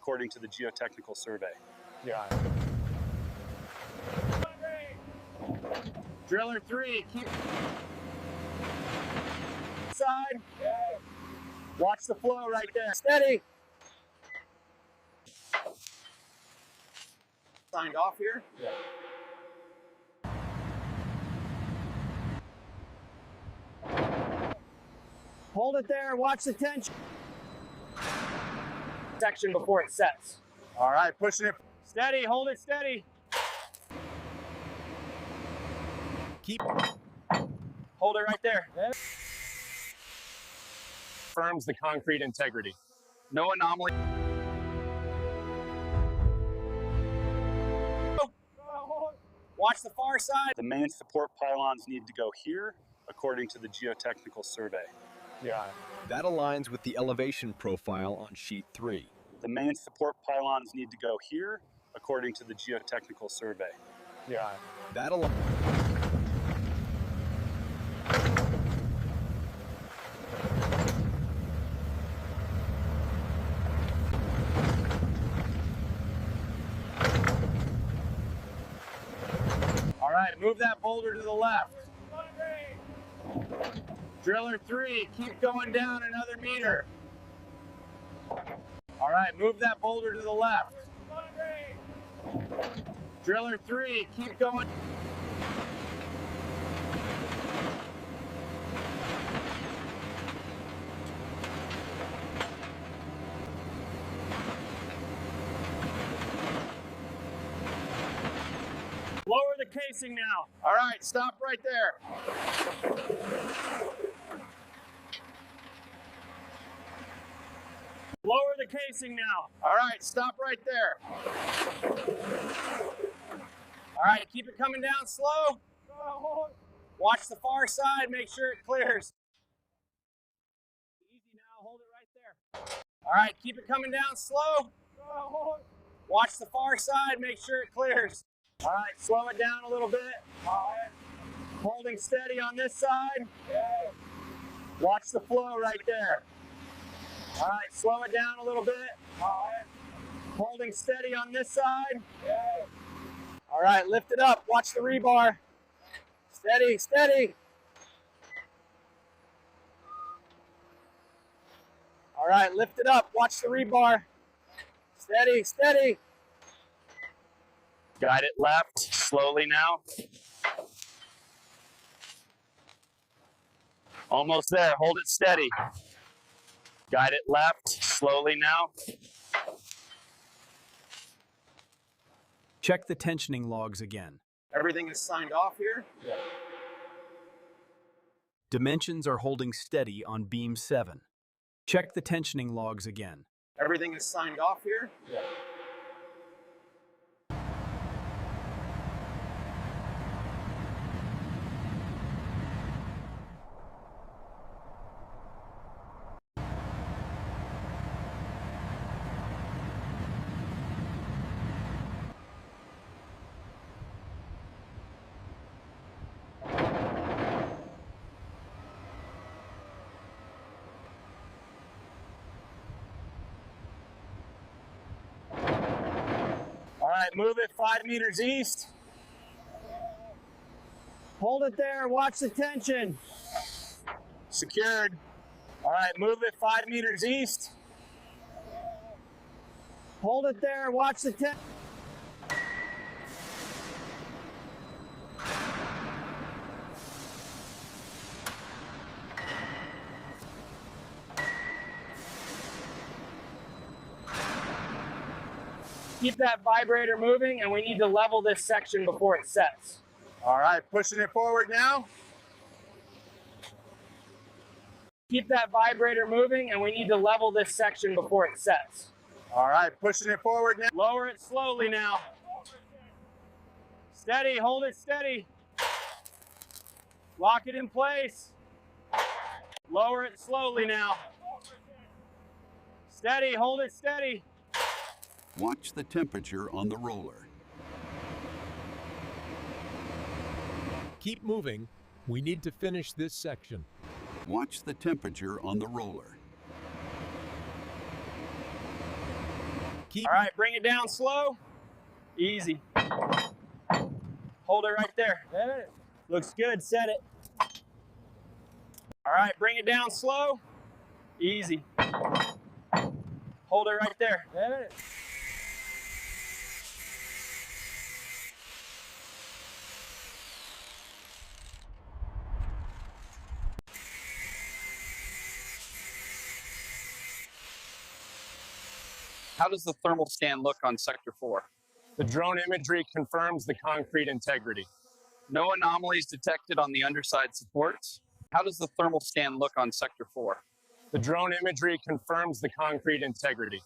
according to the geotechnical survey. Yeah. Driller 3, keep side. Watch the flow right there. Steady. Signed off here. Yeah. Hold it there. Watch the tension. Section before it sets. All right, pushing it. Steady. Hold it steady. Keep. Hold it right there. Confirms the concrete integrity. No anomaly. Watch the far side. The main support pylons need to go here, according to the geotechnical survey. Yeah. That aligns with the elevation profile on sheet 3. The main support pylons need to go here, according to the geotechnical survey. Yeah. That aligns. All right, move that boulder to the left. Driller 3, keep going down another meter. All right, move that boulder to the left. Driller 3, keep going. Lower the casing now. All right, stop right there. Lower the casing now. All right, stop right there. All right, keep it coming down slow. Watch the far side, make sure it clears. Easy now, hold it right there. All right, keep it coming down slow. Watch the far side, make sure it clears. All right, slow it down a little bit. Holding steady on this side. Watch the flow right there. All right, slow it down a little bit. Holding steady on this side. All right, lift it up. Watch the rebar. Steady, steady. All right, lift it up. Watch the rebar. Steady, steady. Guide it left, slowly now. Almost there, hold it steady. Guide it left, slowly now. Check the tensioning logs again. Everything is signed off here. Dimensions are holding steady on beam 7. Check the tensioning logs again. Everything is signed off here. All right, move it 5 meters east. Hold it there, watch the tension. Secured. All right, move it 5 meters east. Hold it there, watch the tension. Keep that vibrator moving, and we need to level this section before it sets. All right, pushing it forward now. Keep that vibrator moving, and we need to level this section before it sets. All right, pushing it forward now. Lower it slowly now. Steady, hold it steady. Lock it in place. Lower it slowly now. Steady, hold it steady. Watch the temperature on the roller. Keep moving. We need to finish this section. Watch the temperature on the roller. Keep All right, bring it down slow. Easy. Hold it right there. Looks good. Set it. All right, bring it down slow. Easy. Hold it right there. How does the thermal scan look on Sector 4? The drone imagery confirms the concrete integrity. No anomalies detected on the underside supports. How does the thermal scan look on Sector 4? The drone imagery confirms the concrete integrity.